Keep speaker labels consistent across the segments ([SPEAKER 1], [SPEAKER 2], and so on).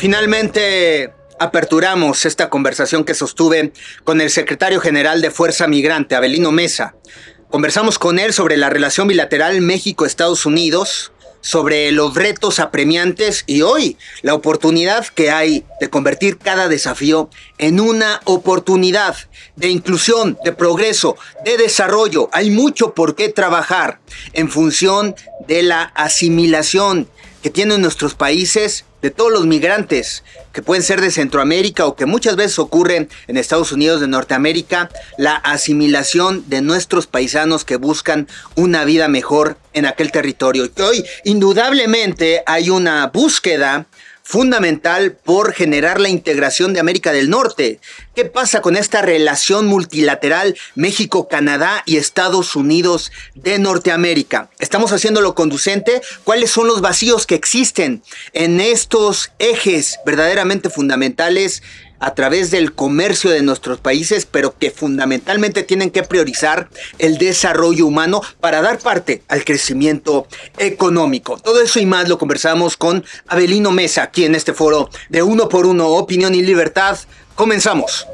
[SPEAKER 1] Finalmente aperturamos esta conversación que sostuve con el secretario general de Fuerza Migrante, Avelino Mesa. Conversamos con él sobre la relación bilateral México-Estados Unidos, sobre los retos apremiantes y hoy la oportunidad que hay de convertir cada desafío en una oportunidad de inclusión, de progreso, de desarrollo. Hay mucho por qué trabajar en función de la asimilación que tienen nuestros países, de todos los migrantes que pueden ser de Centroamérica o que muchas veces ocurren en Estados Unidos de Norteamérica, la asimilación de nuestros paisanos que buscan una vida mejor en aquel territorio. Y hoy, indudablemente, hay una búsqueda fundamental por generar la integración de América del Norte. ¿Qué pasa con esta relación multilateral México, Canadá y Estados Unidos de Norteamérica? ¿Estamos haciéndolo conducente? ¿Cuáles son los vacíos que existen en estos ejes verdaderamente fundamentales a través del comercio de nuestros países, pero que fundamentalmente tienen que priorizar el desarrollo humano para dar parte al crecimiento económico? Todo eso y más lo conversamos con Avelino Mesa, aquí en este foro de Uno por Uno, Opinión y Libertad. Comenzamos.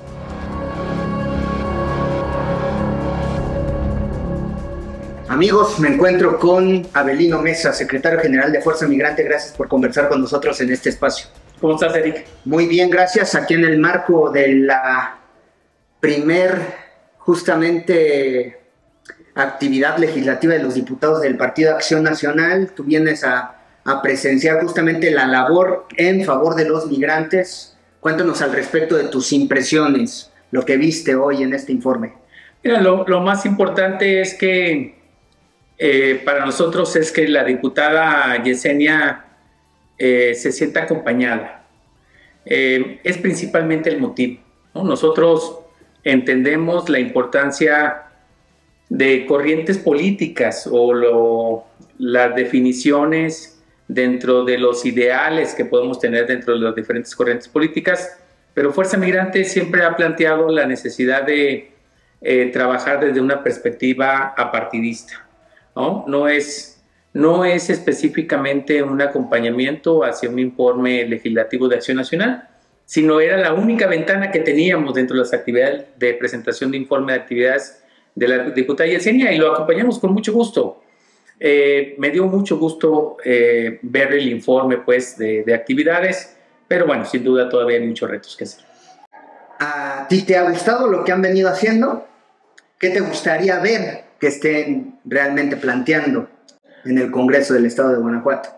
[SPEAKER 1] Amigos, me encuentro con Avelino Mesa, secretario general de Fuerza Migrante. Gracias por conversar con nosotros en este espacio.
[SPEAKER 2] ¿Cómo estás, Eric?
[SPEAKER 1] Muy bien, gracias. Aquí en el marco de la justamente, actividad legislativa de los diputados del Partido Acción Nacional, tú vienes a presenciar justamente la labor en favor de los migrantes. Cuéntanos al respecto de tus impresiones, lo que viste hoy en este informe.
[SPEAKER 2] Mira, lo más importante es que para nosotros es que la diputada Yesenia se sienta acompañada. Es principalmente el motivo, ¿no? Nosotros entendemos la importancia de corrientes políticas o las definiciones dentro de los ideales que podemos tener dentro de las diferentes corrientes políticas, pero Fuerza Migrante siempre ha planteado la necesidad de trabajar desde una perspectiva apartidista, ¿no? No es específicamente un acompañamiento hacia un informe legislativo de Acción Nacional, sino era la única ventana que teníamos dentro de las actividades de presentación de informe de actividades de la diputada Yesenia, y lo acompañamos con mucho gusto. Me dio mucho gusto ver el informe, pues, de actividades, pero bueno, sin duda todavía hay muchos retos que hacer.
[SPEAKER 1] ¿A ti te ha gustado lo que han venido haciendo? ¿Qué te gustaría ver que estén realmente planteando en el Congreso del Estado de Guanajuato?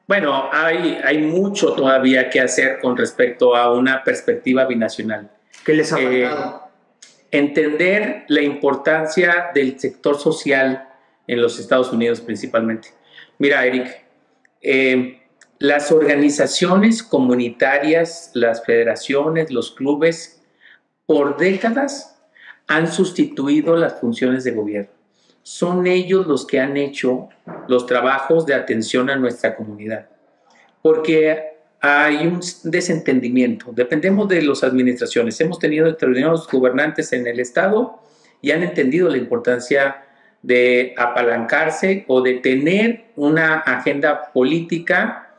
[SPEAKER 2] Bueno, hay mucho todavía que hacer con respecto a una perspectiva binacional.
[SPEAKER 1] ¿Qué les ha faltado?
[SPEAKER 2] Entender la importancia del sector social en los Estados Unidos principalmente. Mira, Eric, las organizaciones comunitarias, las federaciones, los clubes, por décadas han sustituido las funciones de gobierno. Son ellos los que han hecho los trabajos de atención a nuestra comunidad, porque hay un desentendimiento. Dependemos de las administraciones. Hemos tenido determinados gobernantes en el Estado y han entendido la importancia de apalancarse o de tener una agenda política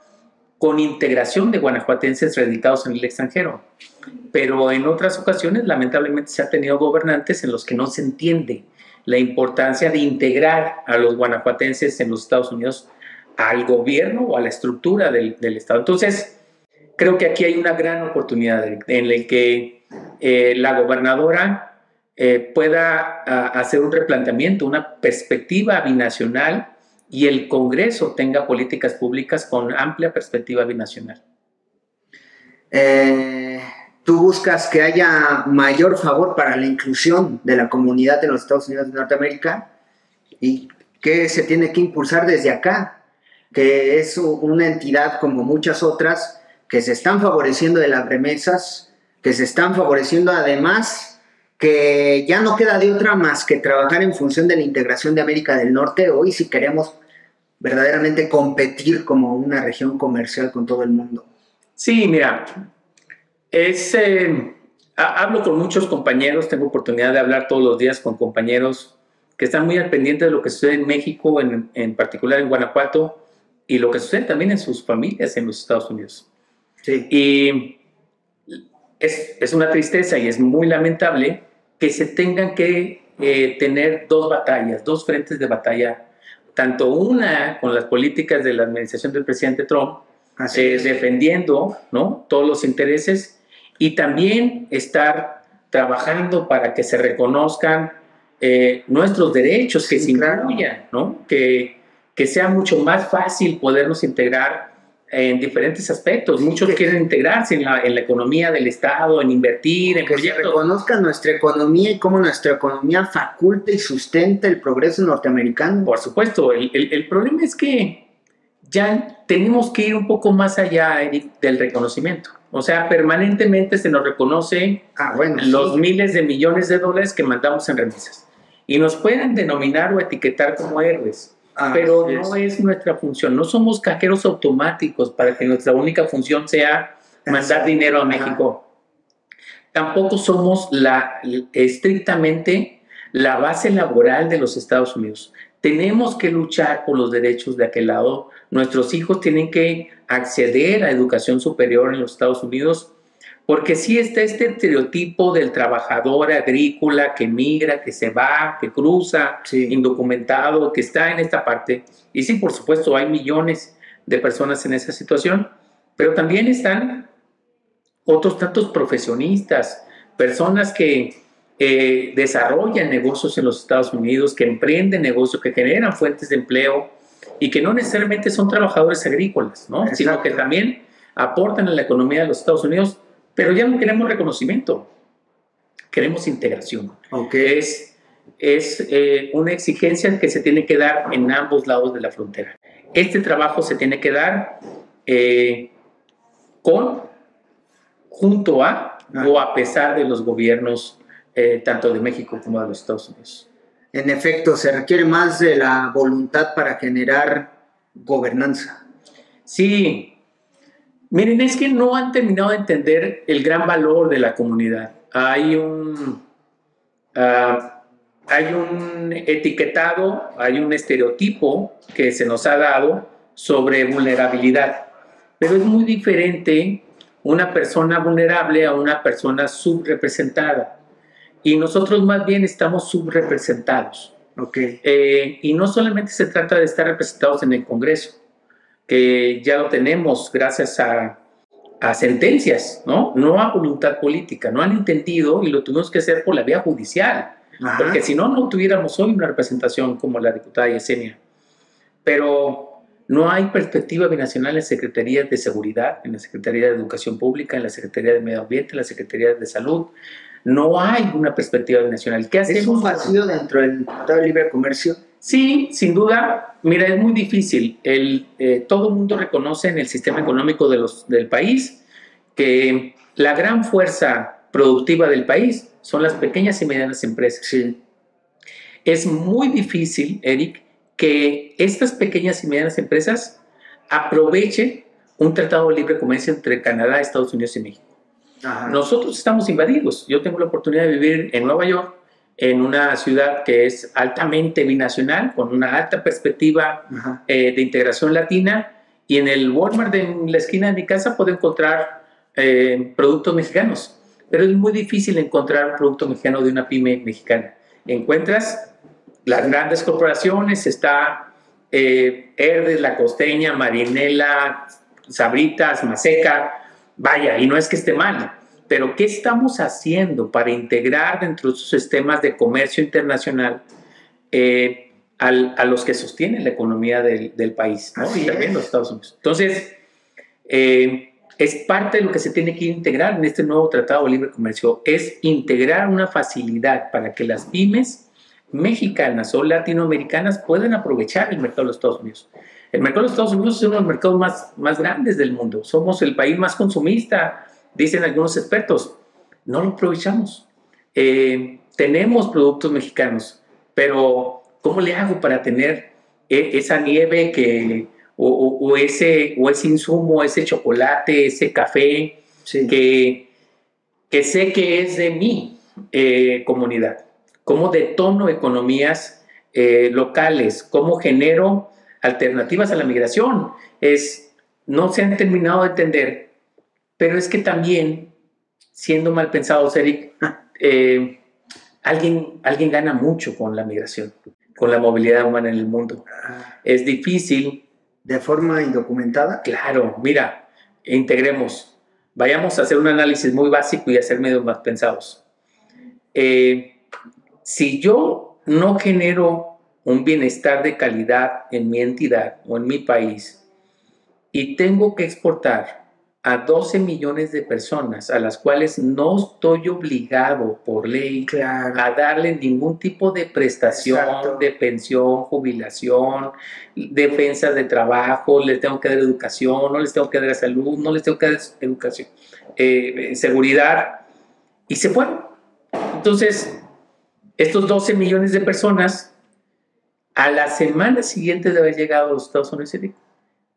[SPEAKER 2] con integración de guanajuatenses radicados en el extranjero. Pero en otras ocasiones, lamentablemente, se ha tenido gobernantes en los que no se entiende la importancia de integrar a los guanajuatenses en los Estados Unidos al gobierno o a la estructura del Estado. Entonces, creo que aquí hay una gran oportunidad en la que la gobernadora pueda hacer un replanteamiento, una perspectiva binacional, y el Congreso tenga políticas públicas con amplia perspectiva binacional.
[SPEAKER 1] Tú buscas que haya mayor favor para la inclusión de la comunidad de los Estados Unidos de Norteamérica, y que se tiene que impulsar desde acá, que es una entidad como muchas otras que se están favoreciendo de las remesas, que se están favoreciendo además, que ya no queda de otra más que trabajar en función de la integración de América del Norte hoy si queremos verdaderamente competir como una región comercial con todo el mundo.
[SPEAKER 2] Sí, mira, hablo con muchos compañeros, tengo oportunidad de hablar todos los días con compañeros que están muy al pendiente de lo que sucede en México, en particular en Guanajuato, y lo que sucede también en sus familias en los Estados Unidos.
[SPEAKER 1] Sí.
[SPEAKER 2] Y es una tristeza y es muy lamentable que se tengan que tener dos batallas, dos frentes de batalla, tanto una con las políticas de la administración del presidente Trump, defendiendo, ¿no?, todos los intereses, y también estar trabajando para que se reconozcan nuestros derechos, que se incluyan, ¿no?, que sea mucho más fácil podernos integrar en diferentes aspectos. Muchos quieren integrarse en la economía del Estado, en invertir, en
[SPEAKER 1] que
[SPEAKER 2] proyectos.
[SPEAKER 1] se reconozca nuestra economía y cómo nuestra economía faculta y sustenta el progreso norteamericano.
[SPEAKER 2] Por supuesto, el problema es que ya tenemos que ir un poco más allá, Eric, del reconocimiento. O sea, permanentemente se nos reconoce los miles de millones de dólares que mandamos en remesas. Y nos pueden denominar o etiquetar como héroes. Pero no es nuestra función. No somos cajeros automáticos para que nuestra única función sea mandar dinero a México. Tampoco somos estrictamente la base laboral de los Estados Unidos. Tenemos que luchar por los derechos de aquel lado. Nuestros hijos tienen que acceder a educación superior en los Estados Unidos, porque sí está este estereotipo del trabajador agrícola que migra, que se va, que cruza, indocumentado, que está en esta parte. Y sí, por supuesto, hay millones de personas en esa situación, pero también están otros tantos profesionistas, personas que desarrollan negocios en los Estados Unidos, que emprenden negocios, que generan fuentes de empleo y que no necesariamente son trabajadores agrícolas, ¿no?, sino que también aportan a la economía de los Estados Unidos. Pero ya no queremos reconocimiento, queremos integración. Es una exigencia que se tiene que dar en ambos lados de la frontera. Este trabajo se tiene que dar junto a o a pesar de los gobiernos tanto de México como de los Estados Unidos.
[SPEAKER 1] En efecto, se requiere más de la voluntad para generar gobernanza.
[SPEAKER 2] Sí. Miren, es que no han terminado de entender el gran valor de la comunidad. Hay un etiquetado, hay un estereotipo que se nos ha dado sobre vulnerabilidad, pero es muy diferente una persona vulnerable a una persona subrepresentada. Y nosotros más bien estamos subrepresentados. Y no solamente se trata de estar representados en el Congreso, que ya lo tenemos gracias a sentencias, no a voluntad política. No han entendido y lo tuvimos que hacer por la vía judicial, porque si no, no tuviéramos hoy una representación como la diputada Yesenia. Pero no hay perspectiva binacional en las secretarías de seguridad, en la Secretaría de Educación Pública, en la Secretaría de Medio Ambiente, en la Secretaría de Salud. No hay una perspectiva binacional. ¿Qué hacemos?
[SPEAKER 1] ¿Es un vacío dentro del Tratado de Libre Comercio?
[SPEAKER 2] Sí, sin duda. Mira, es muy difícil. Todo el mundo reconoce en el sistema económico del país que la gran fuerza productiva del país son las pequeñas y medianas empresas.
[SPEAKER 1] Sí.
[SPEAKER 2] Es muy difícil, Eric, que estas pequeñas y medianas empresas aprovechen un tratado de libre comercio entre Canadá, Estados Unidos y México. Nosotros estamos invadidos. Yo tengo la oportunidad de vivir en Nueva York, en una ciudad que es altamente binacional, con una alta perspectiva de integración latina, y en el Walmart de la esquina de mi casa puedo encontrar productos mexicanos, pero es muy difícil encontrar un producto mexicano de una pyme mexicana. Encuentras las grandes corporaciones, está Herdes, La Costeña, Marinela, Sabritas, Maseca, vaya, y no es que esté mal, pero ¿qué estamos haciendo para integrar dentro de sus sistemas de comercio internacional a los que sostienen la economía del país, ¿no? Y también los Estados Unidos? Entonces, es parte de lo que se tiene que integrar en este nuevo Tratado de Libre Comercio, es integrar una facilidad para que las pymes mexicanas o latinoamericanas puedan aprovechar el mercado de los Estados Unidos. El mercado de los Estados Unidos es uno de los mercados más grandes del mundo. Somos el país más consumista, dicen algunos expertos. No lo aprovechamos. Tenemos productos mexicanos, pero ¿cómo le hago para tener esa nieve o ese insumo, ese chocolate, ese café que sé que es de mi comunidad? ¿Cómo detono economías locales? ¿Cómo genero alternativas a la migración? No se han terminado de entender Pero es que también, siendo mal pensados, Eric, alguien gana mucho con la migración, con la movilidad humana en el mundo. Es difícil.
[SPEAKER 1] ¿De forma indocumentada?
[SPEAKER 2] Claro, mira, integremos. Vayamos a hacer un análisis muy básico y a ser medio más pensados. Si yo no genero un bienestar de calidad en mi entidad o en mi país y tengo que exportar a 12 millones de personas a las cuales no estoy obligado por ley a darle ningún tipo de prestación, exacto, de pensión, jubilación, defensa de trabajo, les tengo que dar educación, no les tengo que dar salud, no les tengo que dar educación, seguridad, y se fueron. Entonces, estos 12 millones de personas, a la semana siguiente de haber llegado a los Estados Unidos,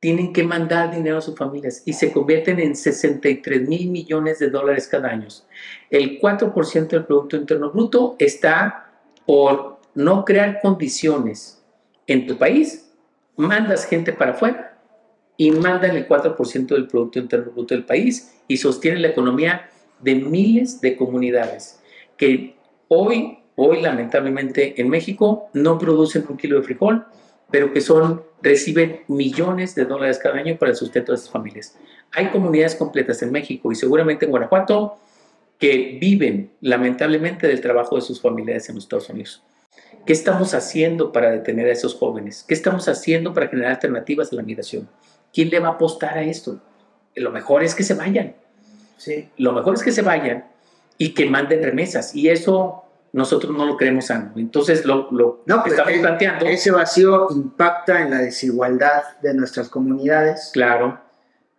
[SPEAKER 2] tienen que mandar dinero a sus familias y se convierten en 63 mil millones de dólares cada año. El 4% del Producto Interno Bruto está por no crear condiciones en tu país. Mandas gente para afuera y mandan el 4% del Producto Interno Bruto del país y sostienen la economía de miles de comunidades que hoy lamentablemente en México no producen un kilo de frijol, pero que reciben millones de dólares cada año para el sustento de sus familias. Hay comunidades completas en México y seguramente en Guanajuato que viven lamentablemente del trabajo de sus familiares en los Estados Unidos. ¿Qué estamos haciendo para detener a esos jóvenes? ¿Qué estamos haciendo para generar alternativas a la migración? ¿Quién le va a apostar a esto? Lo mejor es que se vayan. Sí. Lo mejor es que se vayan y que manden remesas. Y eso nosotros no lo creemos sano. Entonces, lo que estamos planteando...
[SPEAKER 1] Ese vacío impacta en la desigualdad de nuestras comunidades.
[SPEAKER 2] Claro.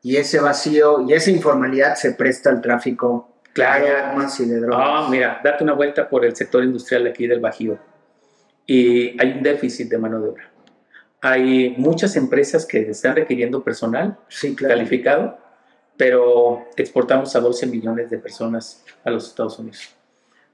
[SPEAKER 1] Y ese vacío y esa informalidad se presta al tráfico,
[SPEAKER 2] claro,
[SPEAKER 1] de armas y de drogas.
[SPEAKER 2] Mira, date una vuelta por el sector industrial de aquí del Bajío. Y hay un déficit de mano de obra. Hay muchas empresas que están requiriendo personal calificado, pero exportamos a 12 millones de personas a los Estados Unidos,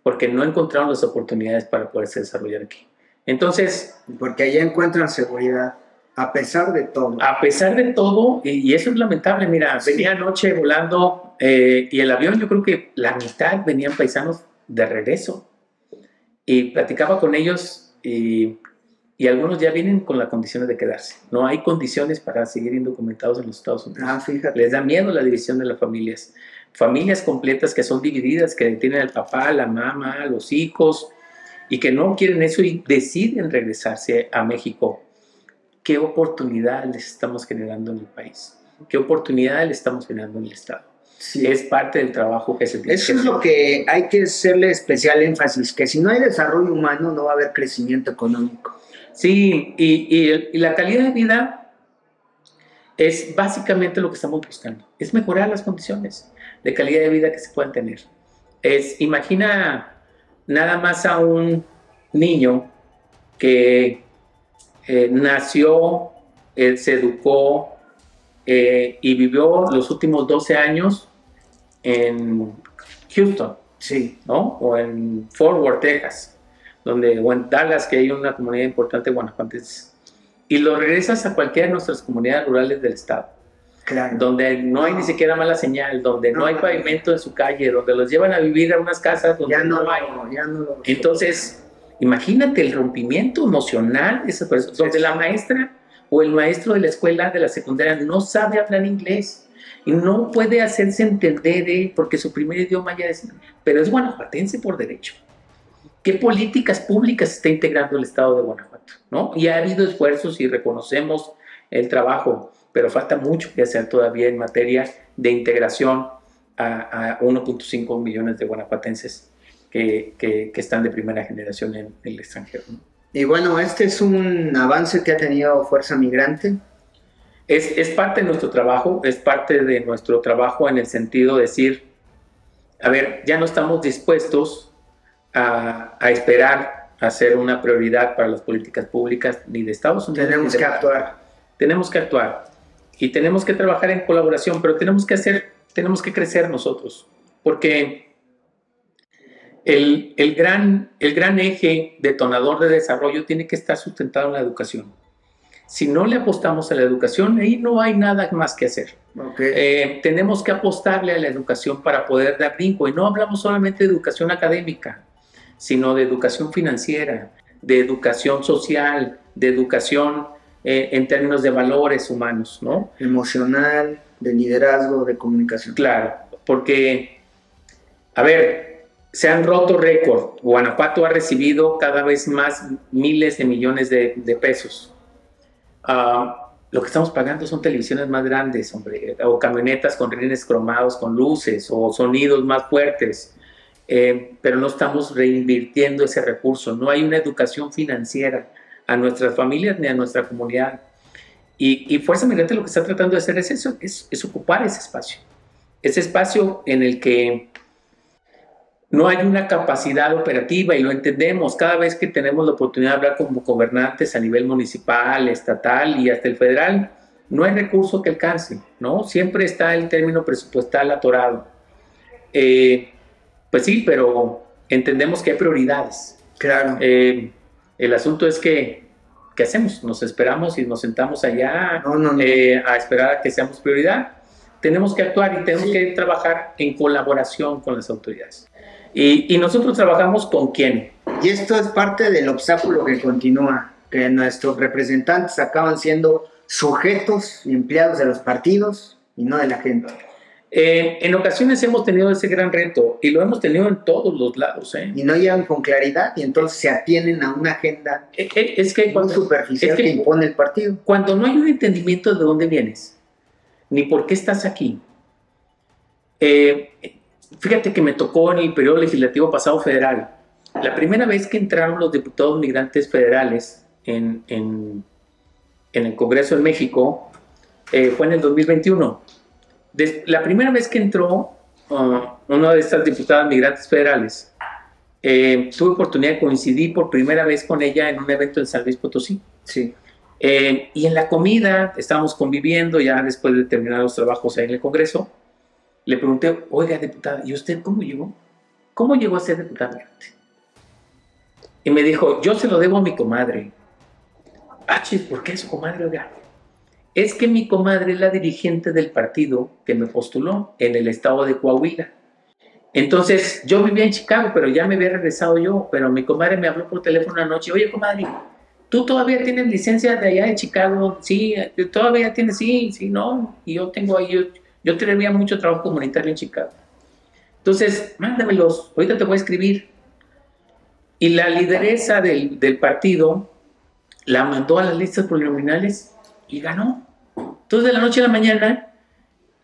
[SPEAKER 2] porque no encontraron las oportunidades para poderse desarrollar aquí. Entonces...
[SPEAKER 1] Porque allá encuentran seguridad, a pesar de todo.
[SPEAKER 2] A pesar de todo, y eso es lamentable. Mira, venía anoche volando y el avión, yo creo que la mitad venían paisanos de regreso. Y platicaba con ellos y algunos ya vienen con las condiciones de quedarse. No hay condiciones para seguir indocumentados en los Estados Unidos.
[SPEAKER 1] Fíjate.
[SPEAKER 2] Les da miedo la división de las familias. Familias completas que son divididas, que tienen al papá, la mamá, los hijos, y que no quieren eso y deciden regresarse a México. ¿Qué oportunidad les estamos generando en el país? ¿Qué oportunidad le estamos generando en el Estado? Sí. Es parte del trabajo que se tiene.
[SPEAKER 1] Eso es lo que hay que hacerle especial énfasis, que si no hay desarrollo humano no va a haber crecimiento económico.
[SPEAKER 2] Sí, y la calidad de vida es básicamente lo que estamos buscando. Es mejorar las condiciones de calidad de vida que se puedan tener. Imagina nada más a un niño que nació, se educó y vivió los últimos 12 años en Houston,
[SPEAKER 1] sí,
[SPEAKER 2] ¿no? O en Fort Worth, Texas, o en Dallas, que hay una comunidad importante de guanajuatenses, y lo regresas a cualquiera de nuestras comunidades rurales del estado,
[SPEAKER 1] claro,
[SPEAKER 2] donde no hay ni siquiera mala señal, donde no hay pavimento en su calle, donde los llevan a vivir a unas casas donde no hay. Entonces, imagínate el rompimiento emocional de esa persona, donde la maestra o el maestro de la escuela, de la secundaria, no sabe hablar inglés y no puede hacerse entender porque su primer idioma ya es, pero es guanajuatense por derecho. ¿Qué políticas públicas está integrando el Estado de Guanajuato? ¿No? Y ha habido esfuerzos y reconocemos el trabajo, pero falta mucho que hacer todavía en materia de integración a 1.5 millones de guanajuatenses que están de primera generación en el extranjero, ¿no?
[SPEAKER 1] Y bueno, este es un avance que ha tenido Fuerza Migrante.
[SPEAKER 2] Es parte de nuestro trabajo, es parte de nuestro trabajo en el sentido de decir, a ver, ya no estamos dispuestos a esperar a ser una prioridad para las políticas públicas ni de Estados Unidos.
[SPEAKER 1] Tenemos que actuar.
[SPEAKER 2] Tenemos que actuar y tenemos que trabajar en colaboración, pero tenemos que crecer nosotros, porque el gran eje detonador de desarrollo tiene que estar sustentado en la educación. Si no le apostamos a la educación, ahí no hay nada más que hacer. Tenemos que apostarle a la educación para poder dar brinco. Y no hablamos solamente de educación académica, sino de educación financiera, de educación social, de educación en términos de valores humanos, ¿no?
[SPEAKER 1] Emocional, de liderazgo, de comunicación.
[SPEAKER 2] Claro, porque, a ver, se han roto récord. Guanajuato ha recibido cada vez más miles de millones de pesos. Lo que estamos pagando son televisiones más grandes, hombre, o camionetas con rines cromados, con luces, o sonidos más fuertes, pero no estamos reinvirtiendo ese recurso. No hay una educación financiera a nuestras familias ni a nuestra comunidad. Y Fuerza Migrante lo que está tratando de hacer es eso, es ocupar ese espacio en el que no hay una capacidad operativa, y lo entendemos cada vez que tenemos la oportunidad de hablar como gobernantes a nivel municipal, estatal y hasta el federal. No hay recurso que alcance, ¿no? Siempre está el término presupuestal atorado. Pues sí, pero entendemos que hay prioridades.
[SPEAKER 1] Claro.
[SPEAKER 2] El asunto es que, ¿qué hacemos? ¿Nos esperamos y nos sentamos allá a esperar a que seamos prioridad? Tenemos que actuar y tenemos que trabajar en colaboración con las autoridades. Y nosotros trabajamos con quién.
[SPEAKER 1] Y esto es parte del obstáculo que continúa, que nuestros representantes acaban siendo sujetos y empleados de los partidos y no de la gente.
[SPEAKER 2] En ocasiones hemos tenido ese gran reto y lo hemos tenido en todos los lados.
[SPEAKER 1] Y no llegan con claridad y entonces se atienen a una agenda muy superficial que impone el partido.
[SPEAKER 2] Cuando no hay un entendimiento de dónde vienes, ni por qué estás aquí. Fíjate que me tocó en el periodo legislativo pasado federal. La primera vez que entraron los diputados migrantes federales en el Congreso de México fue en el 2021. La primera vez que entró una de estas diputadas migrantes federales, tuve oportunidad de coincidir por primera vez con ella en un evento en San Luis Potosí.
[SPEAKER 1] Sí.
[SPEAKER 2] Y en la comida, estábamos conviviendo ya después de terminar los trabajos ahí en el Congreso. Le pregunté, oiga, diputada, ¿y usted cómo llegó? ¿Cómo llegó a ser diputada migrante? Y me dijo, yo se lo debo a mi comadre. ¿Por qué su comadre, oiga? Es que mi comadre es la dirigente del partido que me postuló en el estado de Coahuila. Entonces, yo vivía en Chicago, pero ya me había regresado yo, pero mi comadre me habló por teléfono anoche, oye, comadre, ¿tú todavía tienes licencia de allá de Chicago? Sí, todavía tienes, sí, no, y yo tengo ahí... Yo tenía mucho trabajo comunitario en Chicago. Entonces, mándamelos, ahorita te voy a escribir. Y la lideresa del partido la mandó a las listas plurinominales y ganó. Entonces, de la noche a la mañana,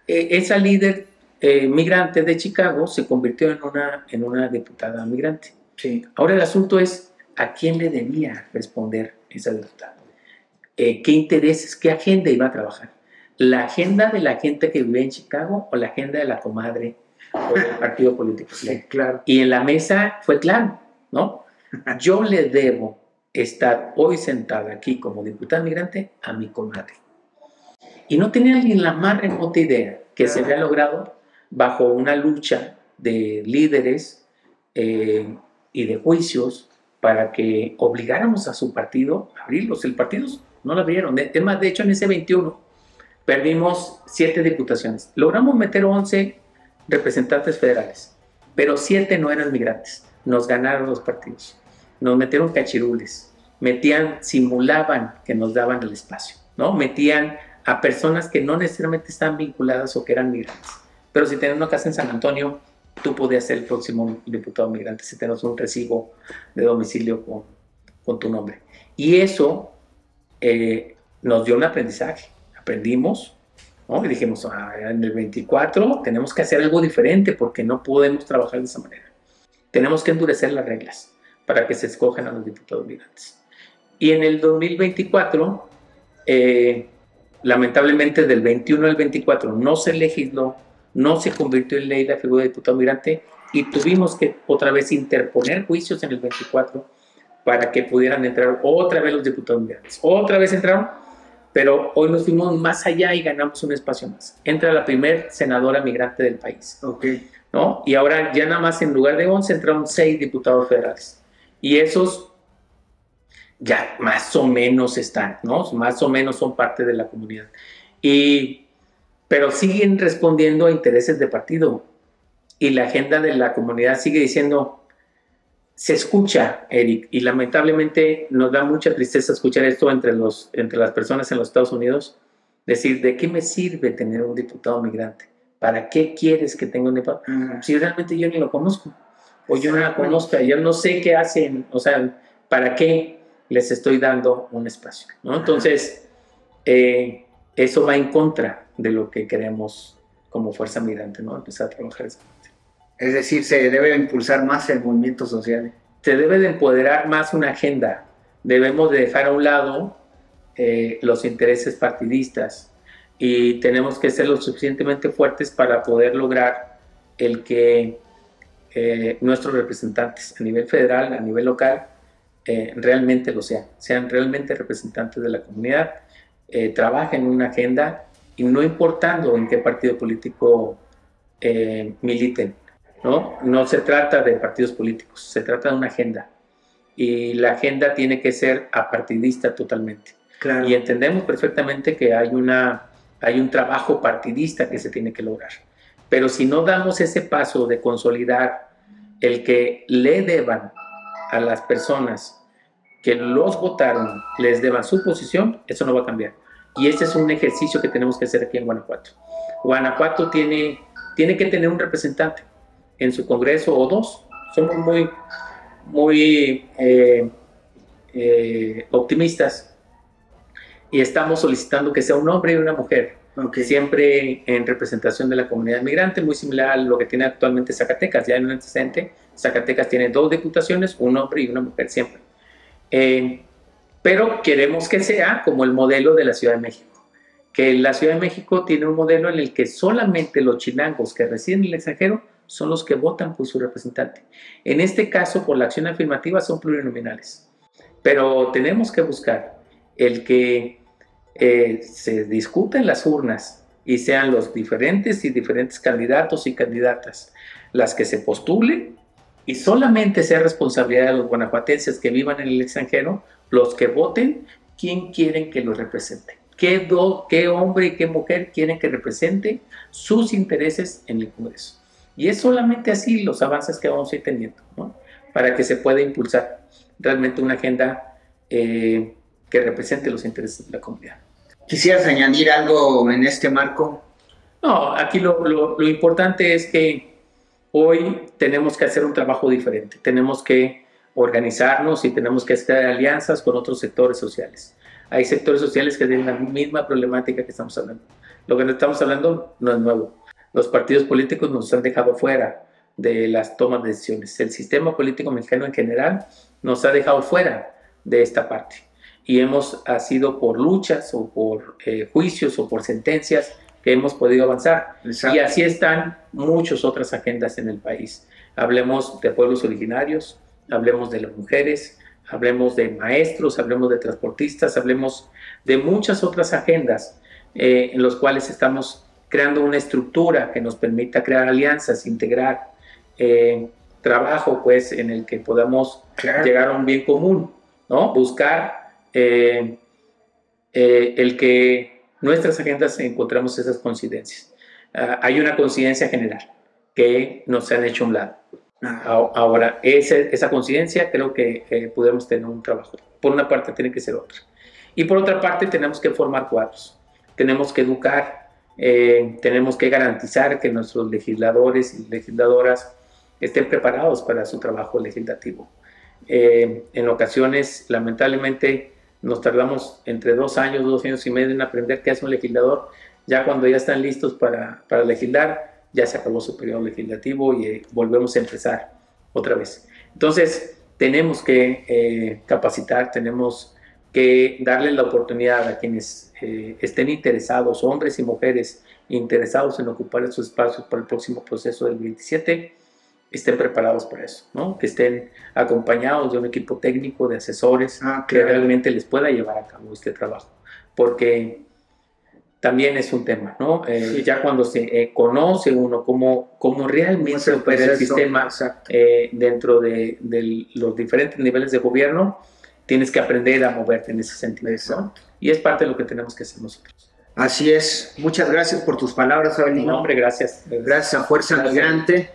[SPEAKER 2] esa líder migrante de Chicago se convirtió en una diputada migrante.
[SPEAKER 1] Sí.
[SPEAKER 2] Ahora el asunto es, ¿a quién le debía responder esa diputada? ¿Qué intereses, qué agenda iba a trabajar? ¿La agenda de la gente que vive en Chicago o la agenda de la comadre o del partido político?
[SPEAKER 1] Sí, claro.
[SPEAKER 2] Y en la mesa fue claro, ¿no? Yo le debo estar hoy sentada aquí como diputada migrante a mi comadre. Y no tenía ni la más remota idea que se había logrado bajo una lucha de líderes y de juicios para que obligáramos a su partido a abrirlos. El partido no lo abrieron. Es más, de hecho, en ese 21 perdimos 7 diputaciones. Logramos meter 11 representantes federales, pero 7 no eran migrantes. Nos ganaron los partidos. Nos metieron cachirules. Simulaban que nos daban el espacio, ¿no? Metían a personas que no necesariamente estaban vinculadas o que eran migrantes. Pero si tenías una casa en San Antonio, tú podías ser el próximo diputado migrante si tenías un recibo de domicilio con tu nombre. Y eso nos dio un aprendizaje. Aprendimos, ¿no? Y dijimos, en el 24 tenemos que hacer algo diferente porque no podemos trabajar de esa manera. Tenemos que endurecer las reglas para que se escojan a los diputados migrantes. Y en el 2024, lamentablemente del 21 al 24 no se legisló, no se convirtió en ley la figura de diputado migrante y tuvimos que otra vez interponer juicios en el 24 para que pudieran entrar otra vez los diputados migrantes. Otra vez entraron, pero hoy nos fuimos más allá y ganamos un espacio más. Entra la primer senadora migrante del país.
[SPEAKER 1] Okay.
[SPEAKER 2] ¿No? Y ahora ya nada más en lugar de 11 entraron 6 diputados federales. Y esos ya más o menos están, ¿no? Más o menos son parte de la comunidad. Pero siguen respondiendo a intereses de partido. Y la agenda de la comunidad sigue diciendo, se escucha, Eric, y lamentablemente nos da mucha tristeza escuchar esto entre las personas en los Estados Unidos, decir, ¿de qué me sirve tener un diputado migrante? ¿Para qué quieres que tenga un diputado? Si realmente yo ni lo conozco, o yo no la conozco, yo no sé qué hacen, o sea, ¿para qué les estoy dando un espacio? ¿No? Entonces, eso va en contra de lo que queremos como fuerza migrante, ¿no? Empezar a trabajar eso.
[SPEAKER 1] Es decir, se debe impulsar más el movimiento social.
[SPEAKER 2] Se debe de empoderar más una agenda. Debemos de dejar a un lado los intereses partidistas y tenemos que ser lo suficientemente fuertes para poder lograr el que nuestros representantes a nivel federal, a nivel local, realmente lo sean realmente representantes de la comunidad, trabajen en una agenda y no importando en qué partido político militen. No se trata de partidos políticos, se trata de una agenda. Y la agenda tiene que ser apartidista totalmente.
[SPEAKER 1] Claro.
[SPEAKER 2] Y entendemos perfectamente que hay un trabajo partidista que se tiene que lograr. Pero si no damos ese paso de consolidar el que le deban a las personas que los votaron, les deban su posición, eso no va a cambiar. Y este es un ejercicio que tenemos que hacer aquí en Guanajuato. Guanajuato tiene que tener un representante en su Congreso o dos. Somos muy optimistas y estamos solicitando que sea un hombre y una mujer, siempre en representación de la comunidad migrante, muy similar a lo que tiene actualmente Zacatecas. Ya en un antecedente, Zacatecas tiene 2 diputaciones, un hombre y una mujer siempre. Pero queremos que sea como el modelo de la Ciudad de México, que la Ciudad de México tiene un modelo en el que solamente los chilangos que residen en el extranjero son los que votan por su representante. En este caso, por la acción afirmativa, son plurinominales. Pero tenemos que buscar el que se discuta en las urnas y sean los diferentes candidatos y candidatas las que se postulen y solamente sea responsabilidad de los guanajuatenses que vivan en el extranjero los que voten quién quieren que los represente. ¿Qué hombre y qué mujer quieren que represente sus intereses en el Congreso? Y es solamente así los avances que vamos a ir teniendo, ¿no? Para que se pueda impulsar realmente una agenda que represente los intereses de la comunidad.
[SPEAKER 1] ¿Quisieras añadir algo en este marco?
[SPEAKER 2] No, aquí lo importante es que hoy tenemos que hacer un trabajo diferente. Tenemos que organizarnos y tenemos que hacer alianzas con otros sectores sociales. Hay sectores sociales que tienen la misma problemática que estamos hablando. Lo que estamos hablando no es nuevo. Los partidos políticos nos han dejado fuera de las tomas de decisiones. El sistema político mexicano en general nos ha dejado fuera de esta parte. Y ha sido por luchas o por juicios o por sentencias que hemos podido avanzar. Exacto. Y así están muchas otras agendas en el país. Hablemos de pueblos originarios, hablemos de las mujeres, hablemos de maestros, hablemos de transportistas, hablemos de muchas otras agendas en las cuales estamos creando una estructura que nos permita crear alianzas, integrar trabajo, pues, en el que podamos llegar a un bien común, ¿no? Buscar el que nuestras agendas encontramos esas coincidencias. Hay una coincidencia general que nos han hecho a un lado. Ahora, esa coincidencia creo que podemos tener un trabajo. Por una parte tiene que ser otra. Y por otra parte tenemos que formar cuadros. Tenemos que educar. Tenemos que garantizar que nuestros legisladores y legisladoras estén preparados para su trabajo legislativo. En ocasiones, lamentablemente, nos tardamos entre 2 años, 2 años y medio en aprender qué hace un legislador. Ya cuando ya están listos para legislar, ya se acabó su periodo legislativo y volvemos a empezar otra vez. Entonces, tenemos que capacitar, tenemos que darle la oportunidad a quienes estén interesados, hombres y mujeres interesados en ocupar esos espacios para el próximo proceso del 27, estén preparados para eso, ¿no? Que estén acompañados de un equipo técnico, de asesores, que realmente les pueda llevar a cabo este trabajo, porque también es un tema, ¿no? Sí. Ya cuando se conoce uno cómo realmente opera el sistema dentro de los diferentes niveles de gobierno, tienes que aprender a moverte en ese sentido, ¿no? Y es parte de lo que tenemos que hacer nosotros.
[SPEAKER 1] Así es. Muchas gracias por tus palabras, Avelino.
[SPEAKER 2] No, hombre, gracias.
[SPEAKER 1] Gracias a Fuerza Migrante.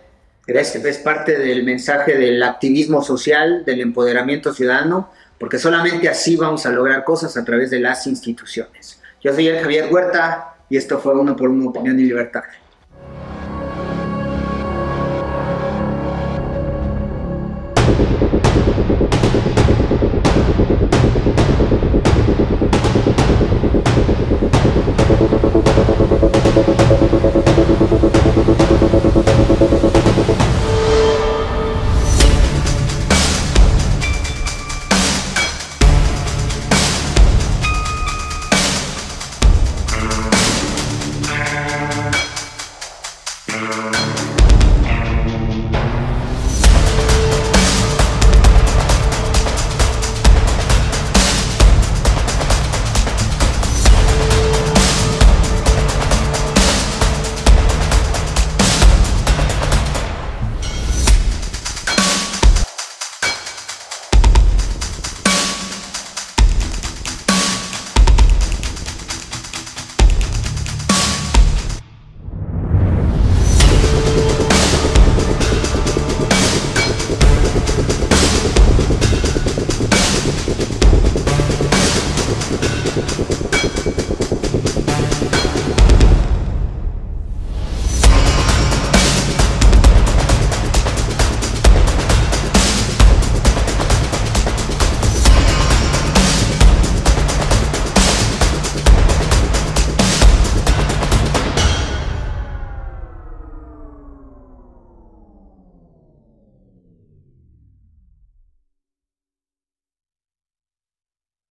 [SPEAKER 1] Gracias. Es parte del mensaje del activismo social, del empoderamiento ciudadano, porque solamente así vamos a lograr cosas a través de las instituciones. Yo soy el Javier Huerta y esto fue Uno por Uno, Opinión y Libertad.